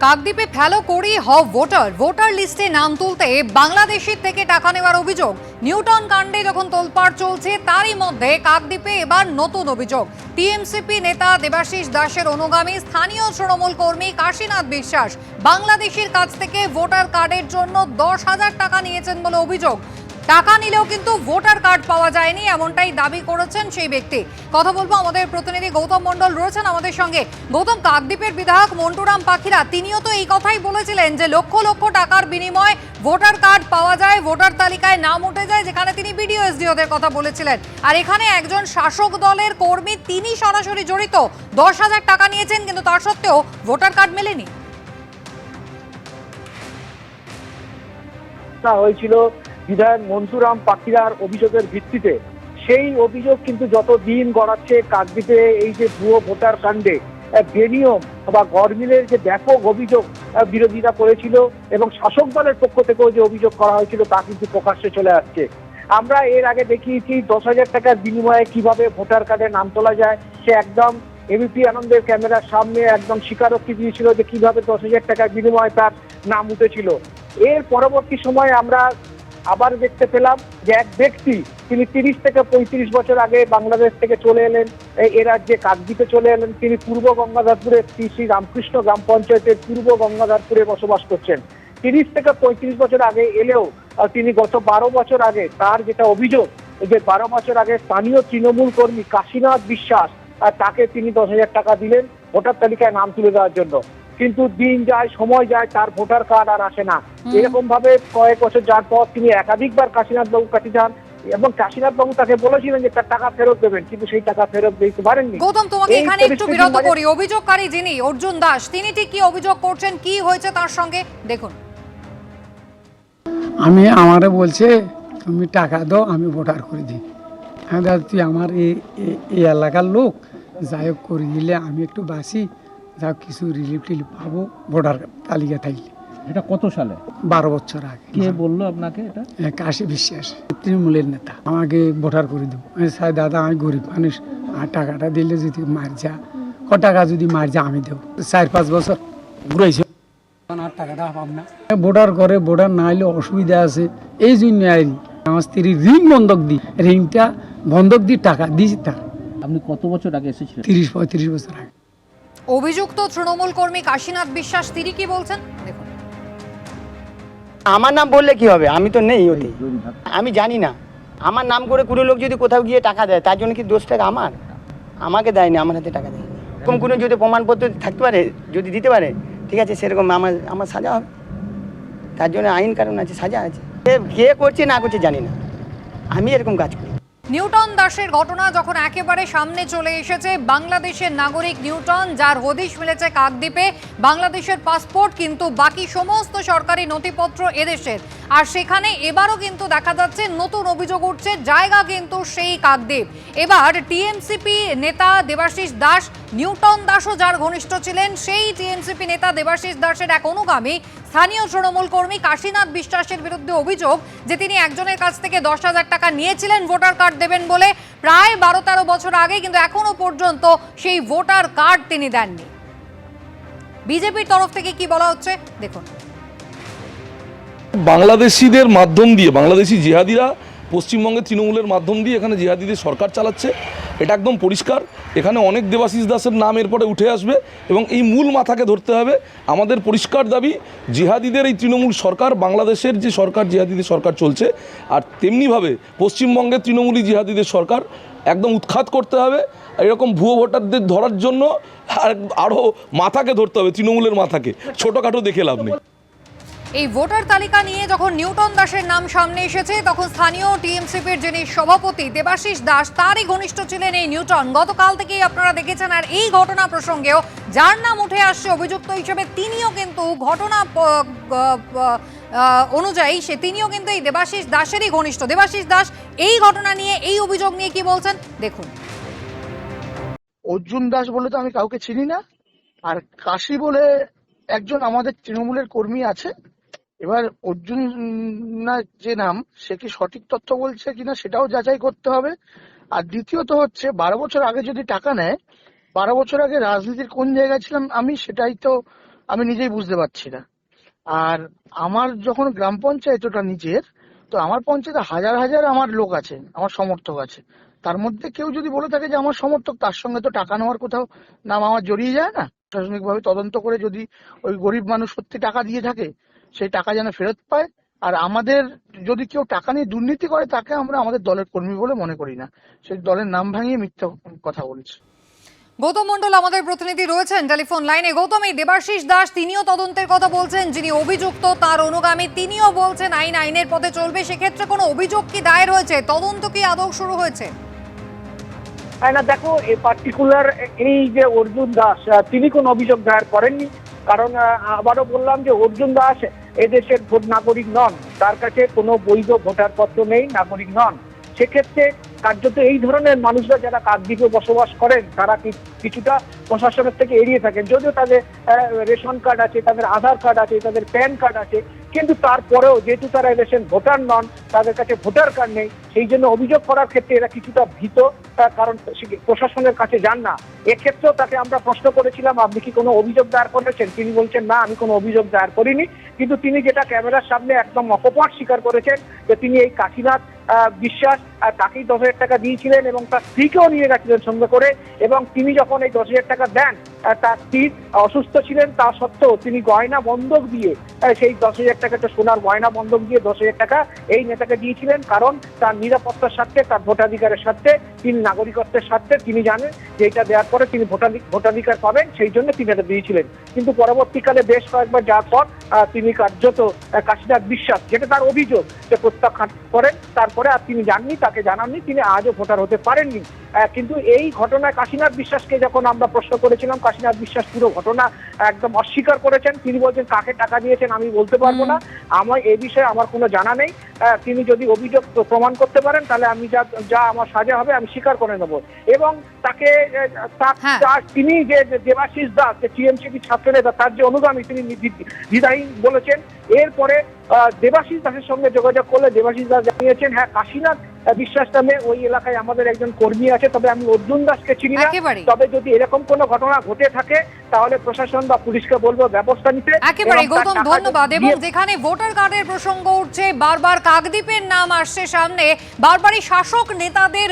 কাকদ্বীপে ফেলো করি হও ভোটার লিস্টে নাম তুলতে বাংলাদেশের থেকে টাকা নেওয়ার অভিযোগ। নিউটন কাণ্ডে যখন তোলপাড় চলছে তারই মধ্যে কাকদ্বীপে এবার নতুন অভিযোগ। টিএমসিপি নেতা দেবাশিস দাসের অনুগামী স্থানীয় তৃণমূল কর্মী কাশীনাথ বিশ্বাস বাংলাদেশের কাছ থেকে ভোটার কার্ডের জন্য 10,000 টাকা নিয়েছেন বলে অভিযোগ। টাকা নিলেও কিন্তু ভোটার কার্ড পাওয়া যায়নি, এমনটাই দাবি করেছেন সেই ব্যক্তি। কথা বলবো, আমাদের প্রতিনিধি গৌতম মণ্ডল রয়েছেন আমাদের সঙ্গে। গৌতম, কাকদ্বীপের বিধায়ক মন্টুরাম পাখিরা তিনিও তো এই কথাই বলেছিলেন যে লক্ষ লক্ষ টাকার বিনিময়ে ভোটার কার্ড পাওয়া যায়, ভোটার তালিকায় নাম উঠে যায়, যেখানে তিনি বিডিও এসডিওদের কথা বলেছিলেন। আর এখানে একজন শাসক দলের কর্মী তিনি সরাসরি জড়িত, 10,000 টাকা নিয়েছেন, কিন্তু তার সত্ত্বেও ভোটার কার্ড মেলেনি। হয়েছিল বিধায়ক মন্টুরাম পাখিরার অভিযোগের ভিত্তিতে। সেই অভিযোগ কিন্তু যত দিন গড়াচ্ছে, কাকদ্বীপে এই যে ভুয়ো ভোটার কাণ্ডে বেনিয়ম বা গরমিলের যে ব্যাপক অভিযোগ বিরোধীরা করেছিল এবং শাসক দলের পক্ষ থেকেও যে অভিযোগ করা হয়েছিল তা কিন্তু প্রকাশ্যে চলে আসছে। আমরা এর আগে দেখিয়েছি 10,000 টাকার বিনিময়ে কিভাবে ভোটার কার্ডে নাম তোলা যায়। সে একদম এবিপি আনন্দের ক্যামেরার সামনে একদম স্বীকারোক্তি দিয়েছিল যে কিভাবে 10,000 টাকার বিনিময়ে তার নাম উঠেছিল। এর পরবর্তী সময়ে আমরা আবার দেখতে পেলাম যে এক ব্যক্তি, তিনি 30 থেকে 35 বছর আগে বাংলাদেশ থেকে চলে এলেন, এ রাজ্যে কাকদ্বীপে চলে এলেন। তিনি পূর্ব গঙ্গাধরপুরে শ্রী রামকৃষ্ণ গ্রাম পঞ্চায়েতের পূর্ব গঙ্গাধরপুরে বসবাস করছেন। 30 থেকে 35 বছর আগে এলেও তিনি গত 12 বছর আগে, তার যেটা অভিযোগ যে 12 বছর আগে স্থানীয় তৃণমূল কর্মী কাশীনাথ বিশ্বাস তাকে তিনি 10,000 টাকা দিলেন ভোটার তালিকায় নাম তুলে দেওয়ার জন্য। কিন্তু দিন যায়, সময় যায়, তার ভোটার কার্ড আর আসে না। এরকম ভাবে কয়েক বছর যাওয়ার পর তিনি একাধিকবার কাশীনাথ বাবুর কাছে যান এবং কাশীনাথ বাবু তাকে বলেছিলেন যে তার টাকা ফেরত দেবেন, কিন্তু সেই টাকা ফেরত দিতে পারেননি। গৌতম, তোমাকে এখানে একটু বিরত করি। অভিযোগকারী যিনি অর্জুন দাস, তিনি ঠিক কি অভিযোগ করছেন, কি হয়েছে তার সঙ্গে দেখুন। আমারে বলছে তুমি টাকা দাও, আমি ভোটার করে দিই। হ্যাঁ দাদা, তুই আমার এই এলাকার লোক, যাই হোক করে দিলে আমি একটু বাসি, যাও কিছু রিলিফ টিলিফ পাবো ভোটার তালিকা থাকলে। এটা কত সালে? 12 বছর আগে। কে বললো আপনাকে এটা? কাশী বিশ্বাস, তৃণমূলের নেতা, আমাকে ভোটার করে দেবো। স্যার দাদা, আমি গরিব মানুষ, আর টাকাটা দিলে যদি মার যা, টাকা যদি মার যা আমি দেবো। 4-5 বছর ঘুরাইছে, আর টাকাটা পাব না। ভোটার করে, ভোটার না হলে অসুবিধা আছে, এই জন্য আর আমার স্ত্রীর ঋণ বন্ধক দিই, ঋণটা বন্ধক দিয়ে টাকা দিয়েছি তার। আপনি কত বছর আগে এসেছিলেন? 30-35 বছর আগে। অভিযুক্ত তৃণমূল কর্মী কাশীনাথ বিশ্বাস তিনি কি বলছেন দেখুন। আমার নাম বললে কি হবে? আমি তো নেই ওতে, আমি জানি না। আমার নাম করে কোনো লোক যদি কোথাও গিয়ে টাকা দেয়, তার জন্য কি দোষটা আমার? আমাকে দেয়নি, আমার হাতে টাকা দেয়নি। এরকম কোনো যদি প্রমাণপত্র থাকতে পারে, যদি দিতে পারে, ঠিক আছে, সেরকম আমার সাজা হবে। তার জন্য আইন কারণ আছে, সাজা আছে। কে করছে না করছে জানি না, আমি এরকম কাজ করি। নিউটন দাসের ঘটনা যখন একেবারে সামনে চলে এসেছে, বাংলাদেশের নাগরিক নিউটন, যার হদিশ মিলেছে কাকদ্বীপে, বাংলাদেশের পাসপোর্ট, কিন্তু বাকি সমস্ত সরকারি নথিপত্র এদেশের। আর সেখানে এবারও কিন্তু দেখা যাচ্ছে নতুন অভিযোগ উঠছে, জায়গা কিন্তু সেই কাকদ্বীপ। এবার টিএমসিপি নেতা দেবাশিস দাস, নিউটন দাসও যার ঘনিষ্ঠ ছিলেন, সেই টিএমসিপি নেতা দেবাশিস দাসের এক অনুগামী স্থানীয় তৃণমূল কর্মী কাশীনাথ বিশ্বাসের বিরুদ্ধে অভিযোগ যে তিনি একজনের কাছ থেকে 10,000 টাকা নিয়েছিলেন ভোটার কার্ড দেবেন বলে, প্রায় 12-13 বছর আগে, কিন্তু এখনো পর্যন্ত সেই ভোটার কার্ড তিনি দেননি। বিজেপির তরফ থেকে কি বলা হচ্ছে দেখুন। বাংলাদেশিদের মাধ্যম দিয়ে, বাংলাদেশি জিহাদিরা পশ্চিমবঙ্গের তৃণমূলের মাধ্যম দিয়ে এখানে জিহাদিদের সরকার চালাচ্ছে, এটা একদম পরিষ্কার। এখানে অনেক দেবাশিস দাসের নাম এরপরে উঠে আসবে এবং এই মূল মাথাকে ধরতে হবে। আমাদের পরিষ্কার দাবি, জিহাদিদের এই তৃণমূল সরকার, বাংলাদেশের যে সরকার জিহাদিদের সরকার চলছে, আর তেমনিভাবে পশ্চিমবঙ্গের তৃণমূলী জিহাদিদের সরকার একদম উৎখাত করতে হবে। এরকম ভুয়ো ভোটারদের ধরার জন্য আরও মাথাকে ধরতে হবে, তৃণমূলের মাথাকে, ছোটোখাটো দেখে লাভ নেই। এই ভোটার তালিকা নিয়ে যখন নিউটন দাসের নাম সামনে এসেছে, তখন স্থানীয় টিএমসিপির যিনি সভাপতি দেবাশিস দাস, তারই ঘনিষ্ঠ ছিলেন এই নিউটন। গতকাল থেকেই আপনারা দেখেছেন। আর এই ঘটনা প্রসঙ্গেও যার নাম উঠে আসছে অভিযুক্ত হিসেবে, তিনিও কিন্তু ঘটনা অনুযায়ী তিনিও কিন্তু এই দেবাশিস দাসেরই ঘনিষ্ঠ। দেবাশিস দাস এই ঘটনা নিয়ে, এই অভিযোগ নিয়ে কি বলছেন দেখুন। অর্জুন দাস বলে তো আমি কাউকে চিনি না, আর কাশী বলে একজন আমাদের তৃণমূলের কর্মী আছে। এবার অর্জুন যে নাম, সে কি সঠিক তথ্য বলছে কিনা সেটাও যাচাই করতে হবে। আর দ্বিতীয়ত হচ্ছে, 12 বছর আগে যদি টাকা নেয়, 12 বছর আগে রাজনীতির কোন জায়গায় ছিলাম আমি, সেটাই তো আমি নিজেই বুঝতে পারছি না। আর আমার যখন গ্রাম পঞ্চায়েত ওটা নিজের, তো আমার পঞ্চায়েতে হাজার হাজার আমার লোক আছে, আমার সমর্থক আছে। তার মধ্যে কেউ যদি বলে থাকে যে আমার সমর্থক, তার সঙ্গে তো টাকা নেওয়ার কোথাও নাম আমার জড়িয়ে যায় না। প্রশাসনিকভাবে তদন্ত করে যদি ওই গরিব মানুষ সত্যি টাকা দিয়ে থাকে, সেই টাকা যেন ফেরত পায়। আর আমাদের যদি কেউ টাকা নিয়ে দুর্নীতি করে, তাকে আমরা আমাদের দলের কর্মী বলে মনে করি না। সেই দলের নাম ভাঙিয়ে মিথ্যা কথা বলছে। গৌতম মণ্ডল আমাদের প্রতিনিধি রয়েছেন টেলিফোন লাইনে। গৌতম, এই দেবাশিস দাস তিনিও তদন্তের কথা বলছেন, যিনি অভিযুক্ত তার অনুগামী তিনিও বলছেন আইন আইনের পথে চলবে। সেক্ষেত্রে কোনো অভিযোগ কি দায়ের হয়েছে? তদন্ত কি আদৌ শুরু হয়েছে? না দেখো, এই পার্টিকুলার এই যে অর্জুন দাস, তিনি কোনো অভিযোগ দায়ের করেননি। কারণ আবারও বললাম যে অর্জুন দাস এদেশের নাগরিক নন, তার কাছে কোনো বৈধ ভোটার পত্র নেই, নাগরিক নন। সেক্ষেত্রে কার্যত এই ধরনের মানুষরা যারা কাকদ্বীপে বসবাস করেন, তারা কিছুটা প্রশাসনের থেকে এড়িয়ে থাকেন। যদিও তাদের রেশন কার্ড আছে, তাদের আধার কার্ড আছে, তাদের প্যান কার্ড আছে, কিন্তু তারপরেও যেহেতু তারা এদেশের ভোটার নন, তাদের কাছে ভোটার কার্ড নেই, সেই জন্য অভিযোগ করার ক্ষেত্রে এরা কিছুটা ভীত, কারণ প্রশাসনের কাছে যান না। এক্ষেত্রেও তাকে আমরা প্রশ্ন করেছিলাম, আপনি কি কোনো অভিযোগ দায়ের করেছেন? তিনি বলছেন না, আমি কোনো অভিযোগ দায়ের করিনি। কিন্তু তিনি যেটা ক্যামেরার সামনে একদম অকপট স্বীকার করেছেন যে তিনি এই কাশীনাথ বিশ্বাস তাকেই 10,000 টাকা দিয়েছিলেন এবং তার স্ত্রীকেও নিয়ে গেছিলেন সঙ্গে করে। এবং তিনি যখন এই 10,000 টাকা দেন, তার স্ত্রী অসুস্থ ছিলেন, তা সত্ত্বেও তিনি গয়না বন্ধক দিয়ে সেই 10,000 টাকা, একটা সোনার গয়না বন্ধক দিয়ে 10,000 টাকা এই নেতাকে দিয়েছিলেন। কারণ তার নিরাপত্তার স্বার্থে, তার ভোটাধিকারের স্বার্থে, তিনি নাগরিকত্বের স্বার্থে তিনি জানেন যে এটা দেওয়ার পরে তিনি ভোটাধিকার পাবেন, সেই জন্য তিনি এটা দিয়েছিলেন। কিন্তু পরবর্তীকালে বেশ কয়েকবার যাওয়ার পর তিনি কার্যত কাশীনাথ বিশ্বাস, যেটা তার অভিযোগ, যে প্রত্যাখ্যান করেন। তারপরে আর তিনি জাননি, তাকে জানাননি, তিনি আজও ভোটার হতে পারেননি। কিন্তু এই ঘটনায় কাশীনাথ বিশ্বাসকে যখন আমরা প্রশ্ন করেছিলাম, কাশীনাথ বিশ্বাস পুরো ঘটনা একদম অস্বীকার করেছেন। তিনি বলছেন কাকে টাকা দিয়েছেন আমি বলতে পারবো না, আমার এই বিষয়ে আমার কোনো জানা নেই। তিনি যদি অভিযোগ প্রমাণ করতে পারেন, তাহলে আমি যা আমার সাজা হবে আমি স্বীকার করে নেব। এবং তাকে তিনি যে দেবাশিস দাস, যে টিএমসিপি ছাত্রনেতা, তার যে অনুগামী, তিনি দ্বিধাহীন বলেছেন। এরপরে দেবাশিস দাসের সঙ্গে যোগাযোগ করলে দেবাশিস দাস জানিয়েছেন, হ্যাঁ, কাশীনাথ বিশ্বাস নামে ওই এলাকায় আমাদের একজন কর্মী আছে, তবে আমি অর্জুন দাসকে চিনি না। তবে যদি এরকম কোনো ঘটনা ঘটে থাকে, তাহলে প্রশাসন বা পুলিশকে বলবো ব্যবস্থা নিতে। একেবারে গৌতম, ধন্যবাদ। এবং যেখানে ভোটার কার্ডের প্রসঙ্গ উঠছে, বারবার কাকদ্বীপের নাম আসছে সামনে, বারবারই শাসক নেতাদের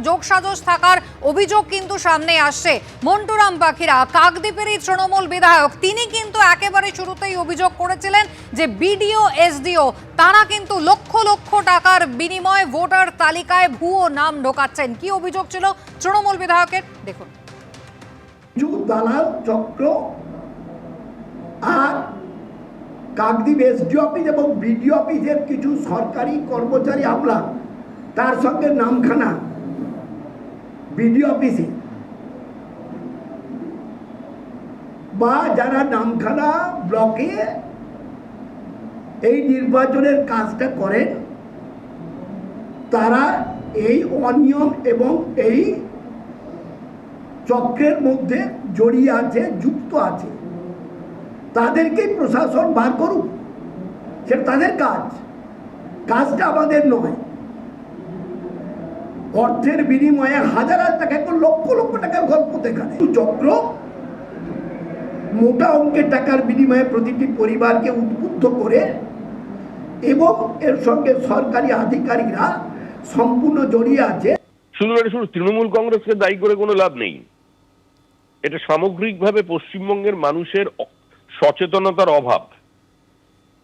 যোগসাজশ থাকার অভিযোগ কিন্তু সামনে আসছে। মন্টুরাম পাখিরা, কাকদ্বীপেরই তৃণমূল বিধায়ক, তিনি কিন্তু একেবারে শুরুতেই অভিযোগ করেছিলেন যে বিডিও, এসডিও তারা কিন্তু লক্ষ লক্ষ টাকার বিনিময়ে ভোটার তালিকায় ভুয়ো নাম ঢোকাচ্ছেন। কি অভিযোগ ছিল তৃণমূল বিধায়কের, দেখুন। দালাল চক্র আর কাকদ্বীপ এসডিও অফিস এবং বিডিও অফিসের কিছু সরকারি কর্মচারী আমলা, তার সঙ্গে নামখানা বিডিও অফিসে বা যারা নামখানা ব্লকে এই নির্বাচনের কাজটা করেন, তারা এই অনিয়ম এবং এই চক্রের মধ্যে জড়িয়ে আছে, যুক্ত আছে। তাদেরকে প্রশাসন বার করুক, সেটা তাদের কাজটা আমাদের নয়। অর্থের বিনিময়ে হাজার হাজার টাকা, লক্ষ লক্ষ টাকার গল্প দেখায় চক্র। মোটা অঙ্কের টাকার বিনিময়ে প্রতিটি পরিবারকে উদ্বুদ্ধ করে এবং এর সঙ্গে সরকারি আধিকারিকরা সম্পূর্ণ জড়িয়ে আছে। শুধু তৃণমূল কংগ্রেসকে দায়ী করে কোনো লাভ নেই। এটা সামগ্রিকভাবে পশ্চিমবঙ্গের মানুষের সচেতনতার অভাব।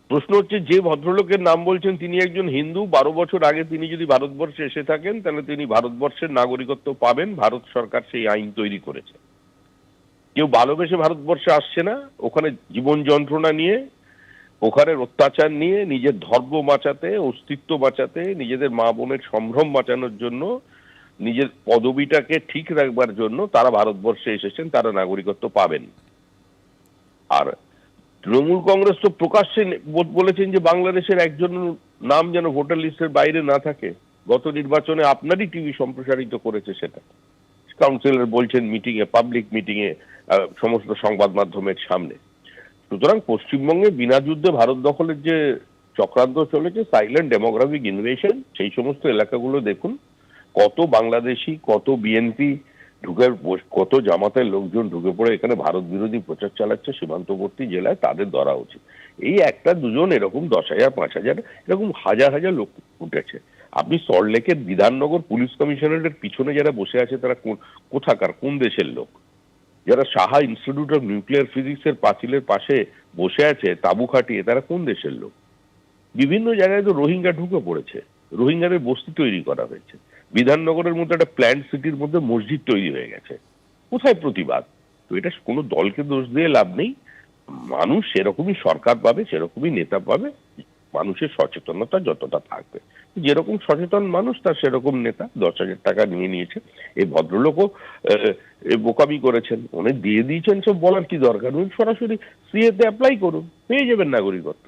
প্রশ্ন হচ্ছে, যে ভদ্রলোকের নাম বলছেন তিনি একজন হিন্দু। 12 বছর আগে তিনি যদি ভারতবর্ষে এসে থাকেন, তাহলে তিনি ভারতবর্ষের নাগরিকত্ব পাবেন। ভারত সরকার সেই আইন তৈরি করেছে। কেউ ভালোবেসে ভারতবর্ষে আসছে না, ওখানে জীবন যন্ত্রণা নিয়ে, ওখানের অত্যাচার নিয়ে, নিজের ধর্ম বাঁচাতে, অস্তিত্ব বাঁচাতে, নিজেদের মা বোনের সম্ভ্রম বাঁচানোর জন্য, নিজের পদবিটাকে ঠিক রাখবার জন্য তারা ভারতবর্ষে এসেছেন, তারা নাগরিকত্ব পাবেন। আর তৃণমূল কংগ্রেস তো প্রকাশ্যে বলেছেন যে বাংলাদেশের একজন নাম যেন ভোটার লিস্টের বাইরে না থাকে। গত নির্বাচনে আপনারই টিভি সম্প্রসারিত করেছে সেটা। কাউন্সিলর বলছেন মিটিংয়ে, পাবলিক মিটিংয়ে, সমস্ত সংবাদ মাধ্যমের সামনে। সুতরাং পশ্চিমবঙ্গে বিনা যুদ্ধে ভারত দখলের যে চক্রান্ত চলেছে, সাইলেন্ট ডেমোগ্রাফিক ইনভেশন, সেই সমস্ত এলাকাগুলো দেখুন। কত বাংলাদেশি, কত বিএনপি ঢুকে কত জামাতের লোকজন ঢুকে পড়ে এখানে ভারত বিরোধী প্রচার চালাচ্ছে সীমান্তবর্তী জেলায়, তাদের ধরা উচিত। এই একটা দুজন এরকম 10,000 5,000 এরকম হাজার হাজার লোক উঠেছে। আপনি সল্টলেকের বিধাননগর পুলিশ কমিশনারের পিছনে যারা বসে আছে তারা কোথাকার, কোন দেশের লোক? যারা সাহা ইনস্টিটিউট অফ নিউক্লিয়ার ফিজিক্সের পাঁচিলের পাশে বসে আছে তাঁবু খাটিয়ে, তারা কোন দেশের লোক? বিভিন্ন জায়গায় তো রোহিঙ্গা ঢুকে পড়েছে, রোহিঙ্গাদের বস্তি তৈরি করা হয়েছে। বিধাননগরের মধ্যে একটা প্ল্যান্ট সিটির মধ্যে মসজিদ তৈরি হয়ে গেছে। কোথায় প্রতিবাদ? তো এটা কোনো দলকে দোষ দিয়ে লাভ নেই। মানুষ সেরকমই সরকার পাবে, সেরকমই নেতা পাবে, মানুষের সচেতনতা যতটা থাকবে। যেরকম সচেতন মানুষ তার সেরকম নেতা। 10,000 টাকা নিয়ে নিয়েছে, এই ভদ্রলোকও বোকামি করেছেন, অনেক দিয়ে দিয়েছেন, সব বলার কি দরকার? সরাসরি সিএতে অ্যাপ্লাই করুন, পেয়ে যাবেন নাগরিকত্ব।